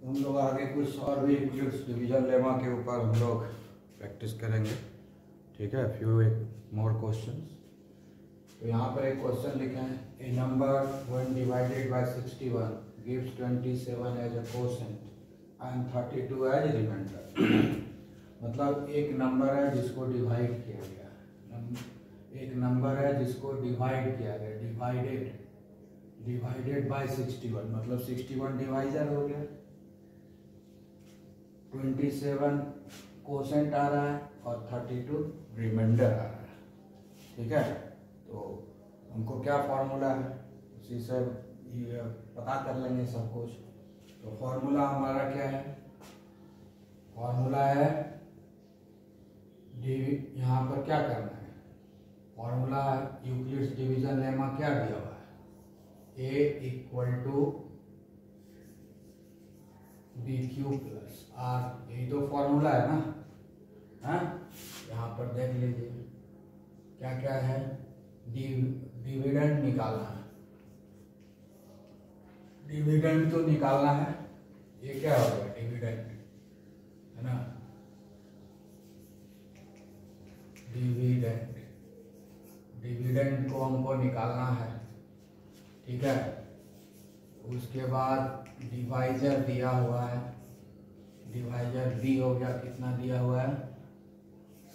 हम लोग आगे कुछ और भी डिवीजन लेमा के ऊपर हम लोग प्रैक्टिस करेंगे। ठीक है, फ्यू मोर क्वेश्चंस। तो यहाँ पर एक क्वेश्चन लिखा है, a number when divided by 61 gives 27 as a quotient and 32 as remainder. मतलब एक नंबर है जिसको डिवाइड किया गया, एक नंबर है जिसको डिवाइड किया गया, डिवाइडेड बाय 61, मतलब 61 डिवाइजर हो गया, 27 कोसेंट आ रहा है और 32 रिमाइंडर आ रहा है। ठीक है, तो हमको क्या फॉर्मूला है उसी से ये पता कर लेंगे सब कुछ। तो फॉर्मूला हमारा क्या है, फॉर्मूला है यहाँ पर क्या करना है, फॉर्मूला यूक्लिड्स डिवीजन लेमा क्या दिया हुआ है, A equal to B Q plus r, यही तो फॉर्मूला है ना। हाँ, यहाँ पर देख लीजिए क्या क्या है, डिविडेंड निकालना है, डिविडेंड तो निकालना है। ये क्या हो गया, डिविडेंड है ना, डिविडेंड, डिविडेंड को हमको निकालना है। ठीक है, उसके बाद डिवाइजर दिया हुआ है, डिवाइजर डी हो गया, कितना दिया हुआ है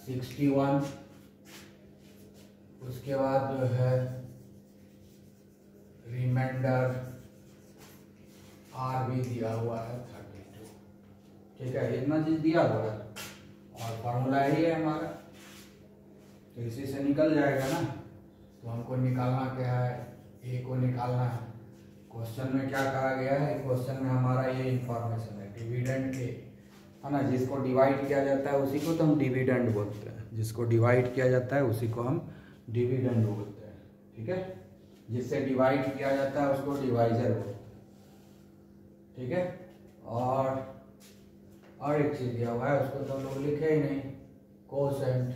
61। उसके बाद जो है रिमाइंडर आर भी दिया हुआ है 32। ठीक है, इतना चीज दिया हुआ है और फॉर्मूला ही है हमारा, तो इसी से निकल जाएगा ना। तो हमको निकालना क्या है, ए को निकालना है। क्वेश्चन में क्या कहा गया है, क्वेश्चन में हमारा ये इंफॉर्मेशन है, डिविडेंड के है ना, जिसको डिवाइड किया जाता है उसी को तो हम डिविडेंड बोलते हैं, जिसको डिवाइड किया जाता है उसी को हम डिविडेंड बोलते हैं। ठीक है, जिससे डिवाइड किया जाता है उसको डिवाइजर बोलते हैं। ठीक है, और एक चीज दिया हुआ है, उसको तो हम लोग लिखे ही नहीं, कोसेंट,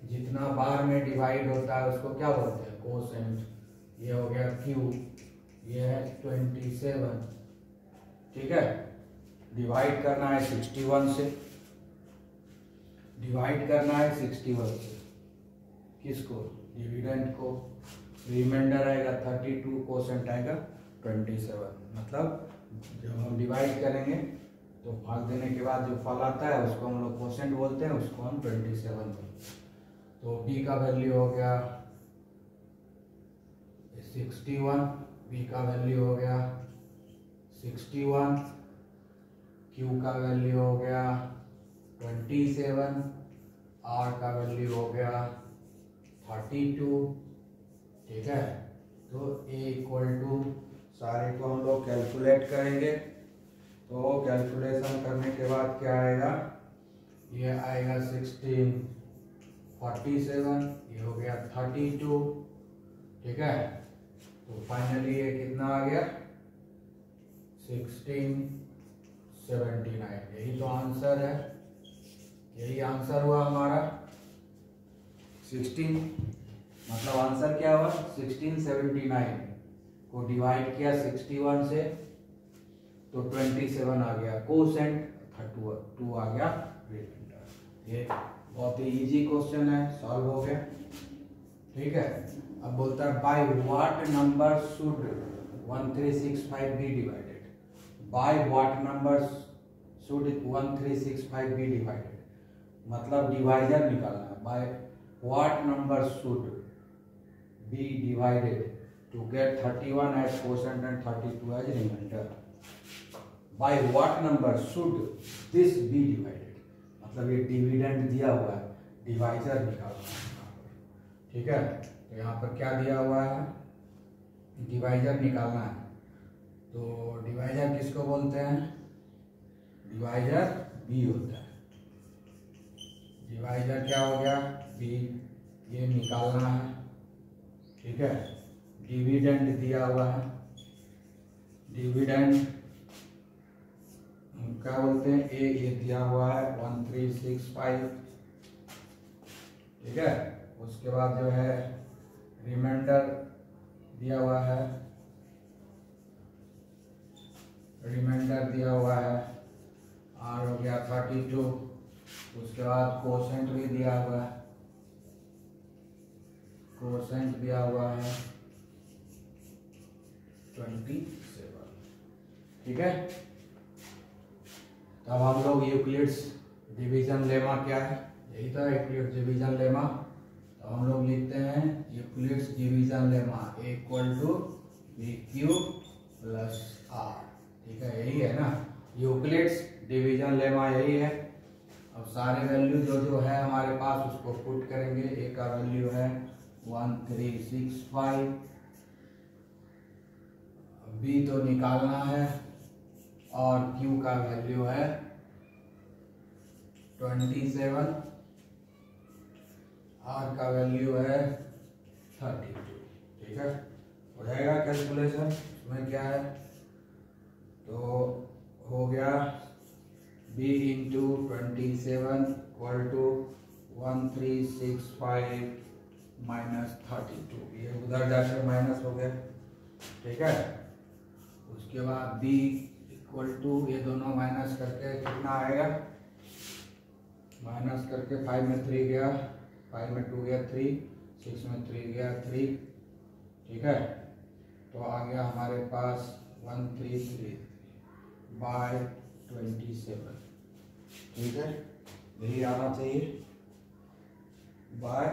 जितना बार में डिवाइड होता है उसको क्या बोलते हैं, कोसेंट। ये हो गया क्यू, ये है 27। ठीक है, डिवाइड करना है 61 से, डिवाइड करना है 61 से, किसको, डिविडेंड को। रिमाइंडर आएगा 32, कोसेंट आएगा 27। मतलब जब हम डिवाइड करेंगे तो भाग देने के बाद जो फल आता है उसको हम लोग कोसेंट बोलते हैं, उसको हम 27 बोलते हैं। तो b का वैल्यू हो गया 61, b का वैल्यू हो गया 61, q का वैल्यू हो गया 27, r का वैल्यू हो गया 32। ठीक है, तो a इक्वल टू, सारे को हम लोग कैलकुलेट करेंगे। तो कैलकुलेशन करने के बाद क्या आएगा, ये आएगा 16, 47, ये हो गया 32। ठीक है, तो फाइनली ये कितना आ गया 1679। यही तो आंसर है, यही आंसर हुआ हमारा 16, मतलब आंसर क्या हुआ 1679 को डिवाइड किया 61 से तो 27 आ गया कोसेंट, 32 आ गया रिमाइंडर। ये बहुत ही इजी क्वेश्चन है, सॉल्व हो गया। ठीक है, अब बोलता है by what number should 1365 be divided, by what number should 1365 be divided, मतलब डिवाइजर निकालना है। By what number should be divided to get 31 as quotient and 32 as remainder. By what number should this be divided? मतलब ये dividend दिया हुआ है, divisor निकालना है। ठीक है, तो यहाँ पर क्या दिया हुआ है, डिवाइजर निकालना है। तो डिवाइजर किसको बोलते हैं, डिवाइजर बी होता है। डिवाइजर क्या हो गया बी, ये निकालना है। ठीक है, डिविडेंड दिया हुआ है, डिविडेंड क्या बोलते हैं, ए, ये दिया हुआ है 1365। ठीक है, उसके बाद जो है रिमाइंडर दिया हुआ है रिमाइंडर दिया हुआ है, आर हो गया 32, उसके बाद कोसेंट भी दिया हुआ है, कोसेंट दिया हुआ है 27। ठीक है, तब हम लोग यूक्लिड्स डिवीजन लेमा क्या है, यही था यूक्लिड्स डिवीजन लेमा। तो हम लोग लिखते हैं Euclid's division lemma equal to B Q plus r. ठीक है, यही है ना यूक्लिड्स डिवीजन लेमा, यही है। अब सारे वैल्यू जो जो है हमारे पास उसको पुट करेंगे। ए का वैल्यू है 1365, बी तो निकालना है, और क्यू का वैल्यू है 27, आर का वैल्यू है 32। ठीक है, हो जाएगा कैलकुलेशन। इसमें क्या है, तो हो गया b into 27 equal to 1365 minus 32, ये उधर जाकर माइनस हो गया। ठीक है, उसके बाद b इक्वल टू, ये दोनों माइनस करके कितना आएगा, माइनस करके 5 में 3 गया, 5 में 2 गया 3, 6 में 3 गया 3। ठीक है, तो आ गया हमारे पास 133 बाय 27। ठीक है, यही आना चाहिए by,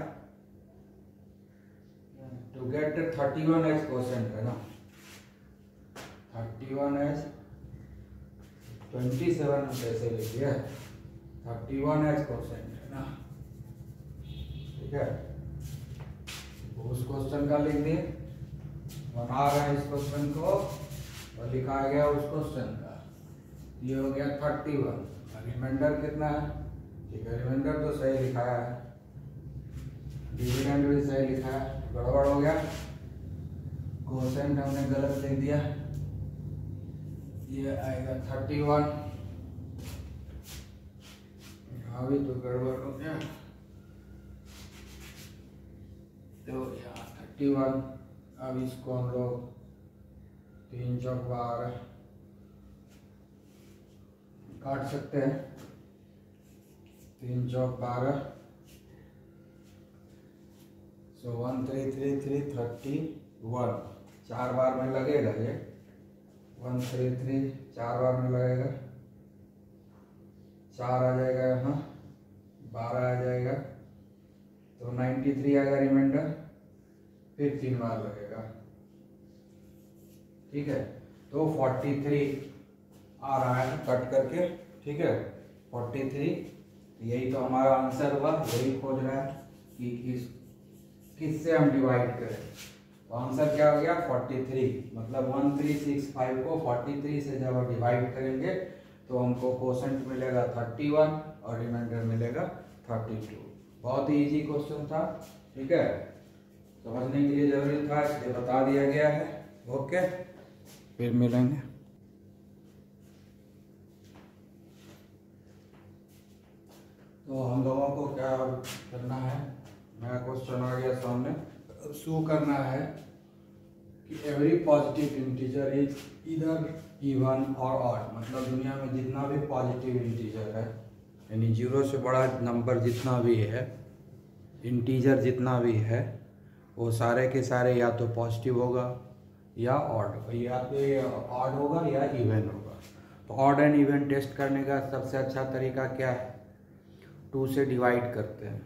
to get 31 as quotient है ना, 31 एज 27 कैसे लिखिए, 31 एज क्वोशेंट है ना। ठीक है, उस क्वेश्चन का लिख दिए, बना रहे इस क्वेश्चन को और लिखा गया उस क्वेश्चन का। ये हो गया 31, रिमाइंडर कितना है, ठीक है, रिमाइंडर तो सही लिखाया है, डिविडेंड भी सही लिखा है, गड़बड़ हो गया, क्वोशेंट हमने गलत लिख दिया, ये आएगा 31, यहाँ भी तो गड़बड़ हो गया, तो यहाँ 31। अब इसको हम लोग 3 चौक 12 काट सकते हैं, 3 चौक 12, सो 133331, 4 बार में लगेगा ये, 133 4 बार में लगेगा, 4 आ जाएगा यहाँ, 12 आ जाएगा, तो 93 आएगा रिमाइंडर, फिर 3 बार लगेगा। ठीक है, तो 43 आ रहा है कट करके। ठीक है, 43, यही तो हमारा आंसर हुआ, यही खोज रहा है कि किससे हम डिवाइड करें। तो आंसर क्या हो गया 43, मतलब 1365 को 43 से जब हम डिवाइड करेंगे तो हमको क्वोशेंट मिलेगा 31 और रिमाइंडर मिलेगा 32। बहुत ही इजी क्वेश्चन था। ठीक है, समझने के लिए जरूरी था इसलिए बता दिया गया है। ओके, फिर मिलेंगे। तो हम लोगों को क्या करना है, नया क्वेश्चन आ गया सामने, शो करना है कि एवरी पॉजिटिव इंटीजर इज इधर इवन और ऑड, मतलब दुनिया में जितना भी पॉजिटिव इंटीजर है, यानी 0 से बड़ा नंबर जितना भी है, इंटीजर जितना भी है, वो सारे के सारे या तो पॉजिटिव होगा या ऑड, या तो ऑड होगा या इवन होगा। तो ऑड एंड इवन टेस्ट करने का सबसे अच्छा तरीका क्या है, 2 से डिवाइड करते हैं।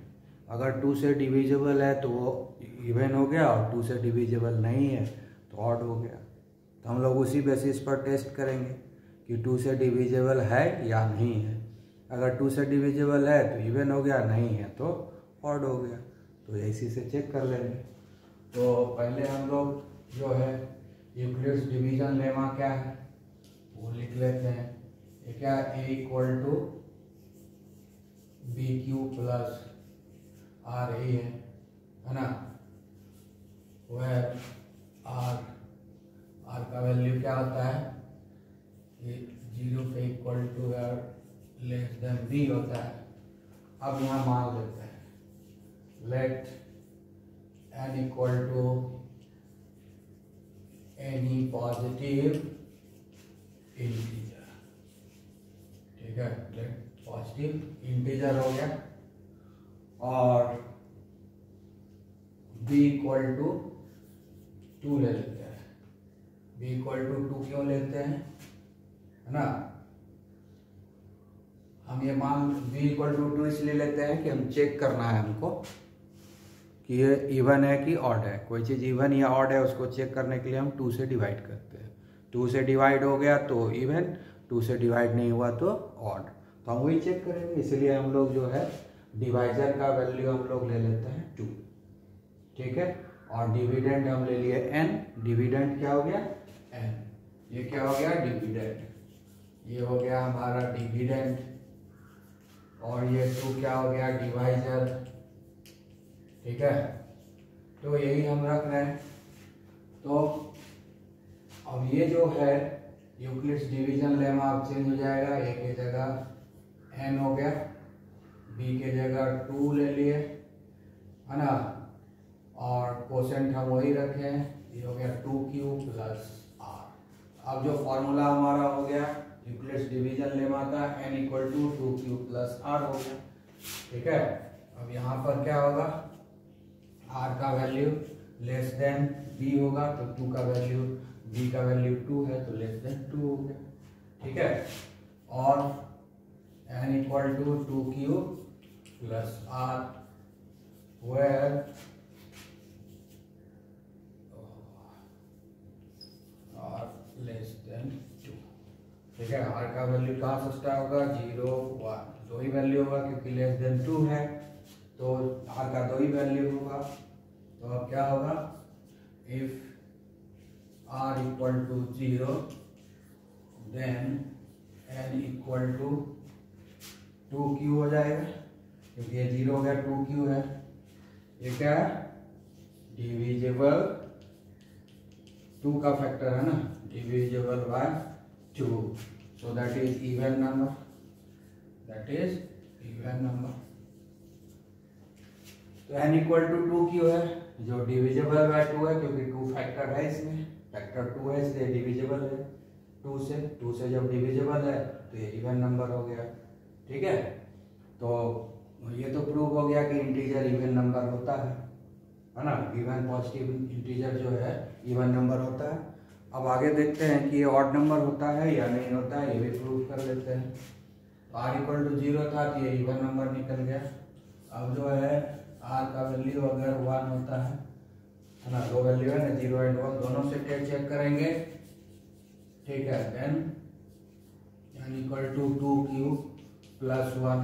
अगर 2 से डिविजिबल है तो वो इवन हो गया, और 2 से डिविजिबल नहीं है तो ऑड हो गया। तो हम लोग उसी बेसिस पर टेस्ट करेंगे कि 2 से डिविजिबल है या नहीं है। अगर 2 से डिविजिबल है तो इवन हो गया, नहीं है तो ऑड हो गया। तो इसी से चेक कर लेंगे। तो पहले हम लोग जो है यूक्लिड्स डिवीजन लेमा क्या है वो लिख लेते हैं। ये क्या, A equal to B Q plus R A है ना, वह आर का वैल्यू क्या होता है, ये 0 पे equal to less than b होता है। अब यहाँ मान लेते हैं, let n equal to any positive integer, ठीक है, पॉजिटिव इंटीजर हो गया। और b इक्वल टू 2 ले लेते हैं। b इक्वल टू 2 क्यों लेते हैं, है ना, हम ये मान b इक्वल टू 2 इसलिए लेते हैं कि हम चेक करना है हमको कि ये इवन है कि ऑड है। कोई चीज़ इवन या ऑड है उसको चेक करने के लिए हम 2 से डिवाइड करते हैं। 2 से डिवाइड हो गया तो इवन, 2 से डिवाइड नहीं हुआ तो ऑड, तो हम वही चेक करेंगे। इसलिए हम लोग जो है डिवाइजर का वैल्यू हम लोग ले लेते हैं 2, ठीक है। और डिविडेंड हम ले लिए n, डिविडेंड क्या हो गया n, ये क्या हो गया डिविडेंड, ये हो गया हमारा डिविडेंड। और ये 2 क्या हो गया डिवाइजर, ठीक है। तो यही हम रख रहे हैं। तो अब ये जो है यूक्लिड्स डिवीजन लेमा अब चेंज हो जाएगा, a की जगह n हो गया, b के जगह 2 ले लिए, है ना, और कोसेंट हम वही रखे हैं, ये हो गया 2q प्लस r। अब जो फॉर्मूला हमारा हो गया यूक्लिड्स डिवीजन लेमा का n equal to 2q plus r हो गया, ठीक है। अब यहाँ पर क्या होगा, r का वैल्यू लेस देन b होगा तो 2 का वैल्यू, b का वैल्यू 2 है तो लेस देन 2 हो गया, ठीक है। और n equal to 2q plus r where r less than 2, ठीक है। r का वैल्यू कहाँ से स्टार्ट होगा, 0 1, दो ही वैल्यू होगा क्योंकि लेस देन 2 है तो r का 2 ही वैल्यू होगा। तो अब क्या होगा, if r equal to 0 then n equal to 2q हो जाएगा, क्योंकि ये 0 हो गया 2q है, ये क्या है डिविजिबल, 2 का फैक्टर है ना, divisible by 2, so that is even number, that is even number. तो n इक्वल टू 2q है जो डिविजिबल बाय 2 है, क्योंकि 2 फैक्टर है इसमें, फैक्टर 2 है इसलिए डिविजिबल है 2 से जब डिविजिबल है तो ये इवन नंबर हो गया, ठीक है। तो ये तो प्रूव हो गया कि इंटीजर इवन नंबर होता है ना, इवन पॉजिटिव इंटीजर जो है इवन नंबर होता है। अब आगे देखते हैं कि ये ऑड नंबर होता है या नहीं होता है, ये भी प्रूव कर लेते हैं। तो r इक्वल टू 0 था तो ये इवन नंबर निकल गया। अब जो है r का वैल्यू अगर 1 होता है ना, दो वैल्यू है ना 0 एंड 1 दोनों से चेक करेंगे, ठीक है। Then n equal to 2q plus 1,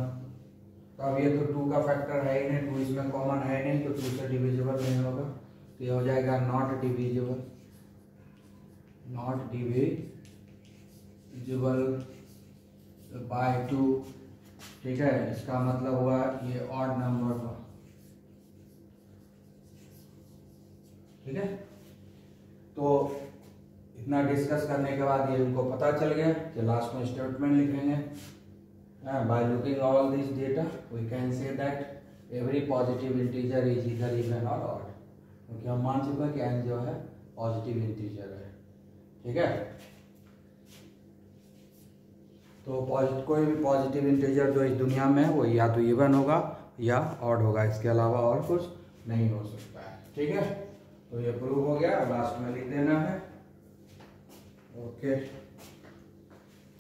तो अब ये तो 2 का फैक्टर है ही नहीं, 2 इसमें कॉमन है नहीं तो 2 से डिविजिबल नहीं होगा, तो ये हो जाएगा not divisible, not divisible by 2, ठीक है। इसका मतलब हुआ ये ऑड नंबर हुआ, ठीक है। तो इतना डिस्कस करने के बाद ये उनको पता चल गया कि लास्ट में स्टेटमेंट लिखेंगे, by looking all this data we can say that every positive integer is either even or odd, क्योंकि हम मान चुके हैं कि n जो है पॉजिटिव इंटीजर है, ठीक है। तो कोई भी पॉजिटिव इंटीजर जो इस दुनिया में है वो या तो इवन होगा या ऑड होगा, इसके अलावा और कुछ नहीं हो सकता है, ठीक है। तो ये प्रूव हो गया, लास्ट में लिख देना है, ओके।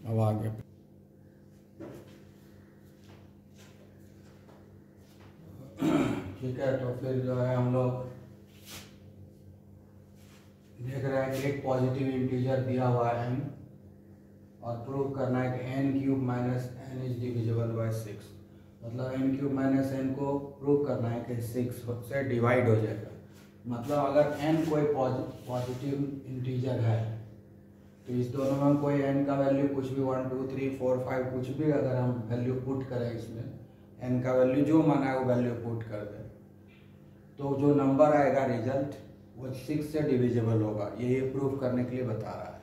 अब आगे ठीक है, तो फिर जो है हम लोग देख रहे हैं कि एक पॉजिटिव इंटीजर दिया हुआ है n और प्रूव करना है कि n cube minus n is divisible by 6, मतलब n क्यूब माइनस n को प्रूव करना है कि 6 से डिवाइड हो जाएगा। मतलब अगर n कोई पॉजिटिव इंटीजर है तो इस दोनों में कोई n का वैल्यू कुछ भी 1 2 3 4 5 कुछ भी अगर हम वैल्यू पुट करें, इसमें n का वैल्यू जो माना है वो वैल्यू पुट कर दें, तो जो नंबर आएगा रिजल्ट वो 6 से डिविजिबल होगा। ये प्रूफ करने के लिए बता रहा है।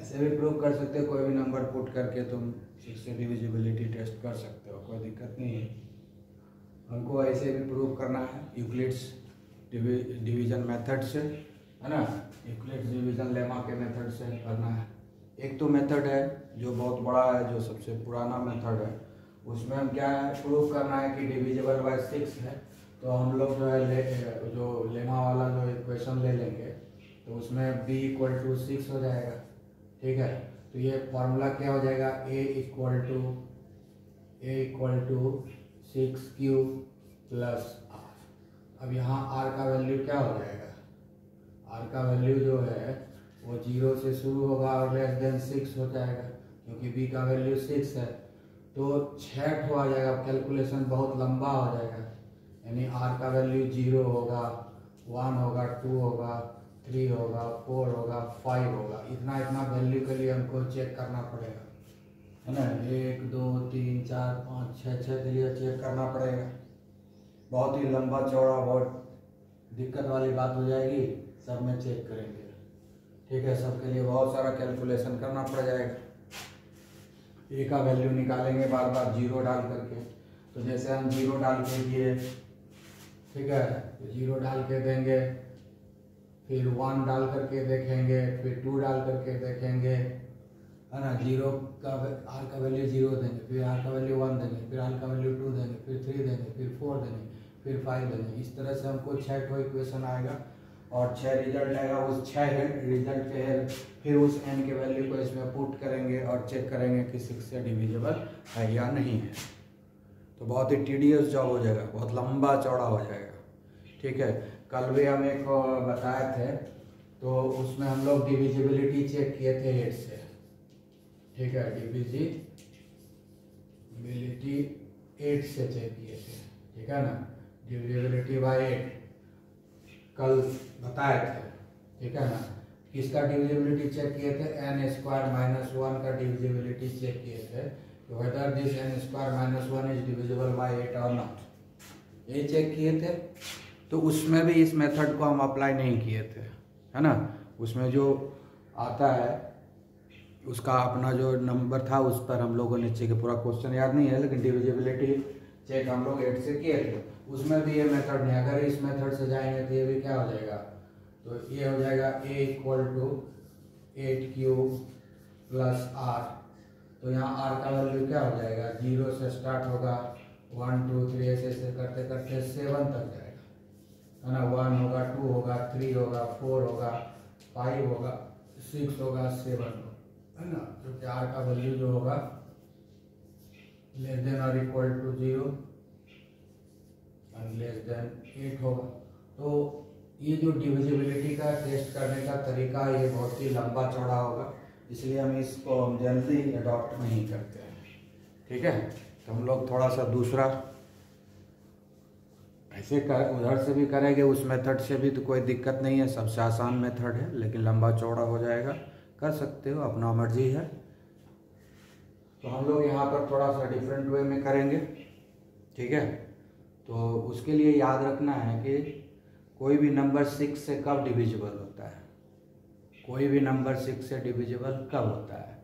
ऐसे भी प्रूफ कर सकते हो, कोई भी नंबर पुट करके तुम 6 से डिविजिबिलिटी टेस्ट कर सकते हो, कोई दिक्कत नहीं है। हमको ऐसे भी प्रूफ करना है यूक्लिड्स डिवीजन मेथड से, है ना, यूक्लिड्स डिवीजन लेमा के मेथड से करना है। एक तो मेथड है जो बहुत बड़ा है, जो सबसे पुराना मेथड है, उसमें हम क्या है प्रूव करना है कि डिविजिबल बाय 6 है। तो हम लोग जो है जो लेमा वाला जो इक्वेशन ले लेंगे तो उसमें b = 6 हो जाएगा। ठीक है, तो ये फॉर्मूला क्या हो जाएगा, a = 6q प्लस r। अब यहाँ r का वैल्यू क्या हो जाएगा, r का वैल्यू जो है वो 0 से शुरू होगा और <6 हो जाएगा, क्योंकि b का वैल्यू 6 है। तो 6 आ जाएगा, कैलकुलेशन बहुत लंबा हो जाएगा, यानी r का वैल्यू 0 होगा, 1 होगा, 2 होगा, 3 होगा, 4 होगा, 5 होगा। इतना वैल्यू के लिए हमको चेक करना पड़ेगा, है ना। 1 2 3 4 5 6 के लिए चेक करना पड़ेगा। बहुत ही लंबा चौड़ा, बहुत दिक्कत वाली बात हो जाएगी, सब में चेक करेंगे। ठीक है, सबके लिए बहुत सारा कैलकुलेशन करना पड़ जाएगा। ए का वैल्यू निकालेंगे बार बार 0 डाल करके। तो जैसे हम 0 डाल के दिए, ठीक है, तो 0 डाल के देंगे, फिर 1 डाल करके देखेंगे, फिर 2 डाल करके देखेंगे, है ना। 0 का r का वैल्यू 0 देंगे, फिर r का वैल्यू 1 देंगे, फिर r का वैल्यू 2 देंगे, फिर 3 देंगे, फिर 4 देंगे, फिर 5 देंगे। इस तरह से हमको 6 ठो इक्वेशन आएगा और 6 रिजल्ट आएगा। उस 6 रिजल्ट के फिर उस n के वैल्यू को इसमें पुट करेंगे और चेक करेंगे कि 6 से डिविजिबल है या नहीं है। तो बहुत ही टीडियस जॉब हो जाएगा, बहुत लंबा चौड़ा हो जाएगा। ठीक है, कल भी हम एक बताए थे, तो उसमें हम लोग डिविजिबिलिटी चेक किए थे 8 से। ठीक है, डिविजिबिलिटी 8 से चेक किए थे, ठीक है ना। डिविजिबिलिटी बाय 8 कल बताए थे, ठीक है ना। किसका डिविजिबिलिटी चेक किए थे, n² - 1 का डिविजिबिलिटी चेक किए थे, whether this n² - 1 is divisible by 8 or not, ये चेक किए थे। तो उसमें भी इस मेथड को हम अप्लाई नहीं किए थे, है ना। उसमें जो आता है उसका अपना जो नंबर था उस पर हम लोगों ने चेक, पूरा क्वेश्चन याद नहीं है, लेकिन डिविजिबिलिटी चेक हम लोग 8 से किए थे। उसमें भी ये मेथड नहीं, अगर इस मेथड से जाएंगे तो ये भी क्या हो जाएगा, तो ये हो जाएगा a = 8q प्लस r। तो यहाँ r का वैल्यू क्या हो जाएगा, 0 से स्टार्ट होगा, 1 2 3 ऐसे करते करते 7 तक जाएगा, है ना। 1 होगा, 2 होगा, 3 होगा, 4 होगा, 5 होगा, 6 होगा, 7 होगा, है ना। तो r का वैल्यू जो होगा < or = 0 और <8 होगा। तो ये जो डिविजिबिलिटी का टेस्ट करने का तरीका ये बहुत ही लंबा चौड़ा होगा, इसलिए हम इसको जल्दी अडॉप्ट नहीं करते हैं। ठीक है, तो हम लोग थोड़ा सा दूसरा ऐसे कर, उधर से भी करेंगे, उस मेथड से भी तो कोई दिक्कत नहीं है, सबसे आसान मेथड है, लेकिन लंबा चौड़ा हो जाएगा, कर सकते हो, अपना मर्जी है। तो हम लोग यहाँ पर थोड़ा सा डिफरेंट वे में करेंगे। ठीक है, तो उसके लिए याद रखना है कि कोई भी नंबर 6 से कब डिविजिबल होता है, कोई भी नंबर 6 से डिविजिबल कब होता है।